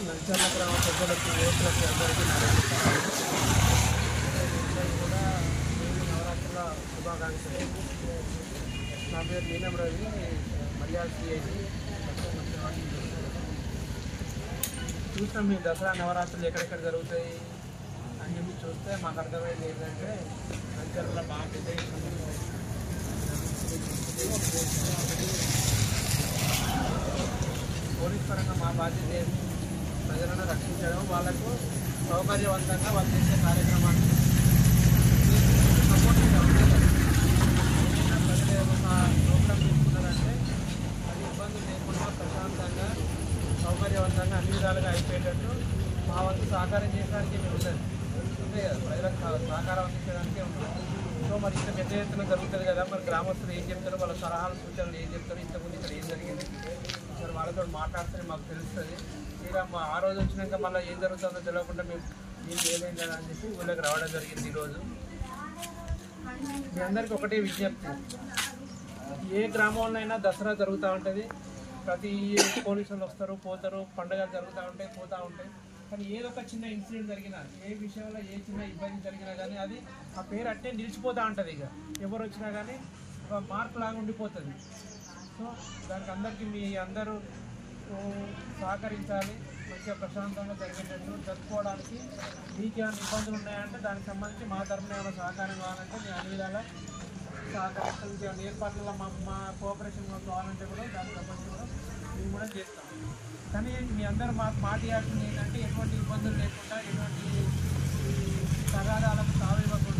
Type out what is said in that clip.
నంద్యాల గ్రామ ప్రజలకు యువకులకు అందరికీ కూడా నవరాత్రుల శుభాకాంక్షలు. నా పేరు నీలం రవి, మల్యాల సిఐసి. చూస్తాం మేము దసరా నవరాత్రులు ఎక్కడెక్కడ జరుగుతాయి అని చెప్పి చూస్తే మాకు అర్థమైంది ఏంటంటే నంద్యాలలో బాగా పెద్ద పోలీస్ పరంగా మా బాధ్యత ఏంటి? ప్రజలను రక్షించడం, వాళ్ళకు సౌకర్యవంతంగా వాళ్ళు చేసే కార్యక్రమాన్ని సపోర్ట్గా ఉంటుంది. ఏదైనా ప్రజలు ఒక ప్రోగ్రాం తీసుకున్నారంటే అది ఇబ్బందులు లేకుండా ప్రశాంతంగా సౌకర్యవంతంగా అన్ని విధాలుగా అయిపోయేటట్టు మా వంతు సహకారం చేయడానికి మేము ఉంటుంది కదా, ప్రజలకు సహకారం అందించడానికే ఉంటుంది. సో మరి ఇంత పెద్ద ఎత్తున జరుగుతుంది కదా, మరి గ్రామస్తులు ఏం చెప్తారు, వాళ్ళ సలహాలు సూచనలు ఏం చెప్తారు, ఇంతకుముందు ఇక్కడ ఏం జరిగింది సార్ వాళ్ళతో మాట్లాడితే మాకు తెలుస్తుంది. ఇక ఆ రోజు వచ్చినాక మళ్ళీ ఏం జరుగుతుందో తెలియకుండా మేము ఏం చేయలేం కదా అని చెప్పి ఊళ్ళకి రావడం జరిగింది. ఈరోజు మీ అందరికీ ఒకటే విజ్ఞప్తి, ఏ గ్రామంలో అయినా దసరా జరుగుతూ ఉంటుంది, ప్రతి పోలీసులు వస్తారు పోతారు, పండుగలు జరుగుతూ ఉంటాయి పోతూ ఉంటాయి. కానీ ఏదో ఒక చిన్న ఇన్సిడెంట్ జరిగినా, ఏ విషయంలో ఏ చిన్న ఇబ్బంది జరిగినా కానీ అది ఆ పేరు అట్టే నిలిచిపోతూ ఉంటుంది. ఇక ఎవరు వచ్చినా కానీ ఒక మార్క్ లాగా ఉండిపోతుంది. సో దానికి అందరికీ మీ అందరూ సహకరించాలి. మంచిగా ప్రశాంతంగా జరిగేటట్టు జరుపుకోవడానికి మీకు ఏమైనా ఇబ్బందులు ఉన్నాయంటే దానికి సంబంధించి మా తరఫున ఏమైనా సహకారం కావాలంటే మేము అన్ని విధాలా సహకరిస్తాం. ఏర్పాట్లలో మా కోఆపరేషన్ కావాలంటే కూడా దానికి సంబంధించి కూడా మేము కూడా చేస్తాం. కానీ మీ అందరూ మాకు మాట ఇవ్వాల్సింది ఏంటంటే ఎటువంటి ఇబ్బందులు లేకుండా, ఎటువంటి తగాదాలకు తావివ్వకుండా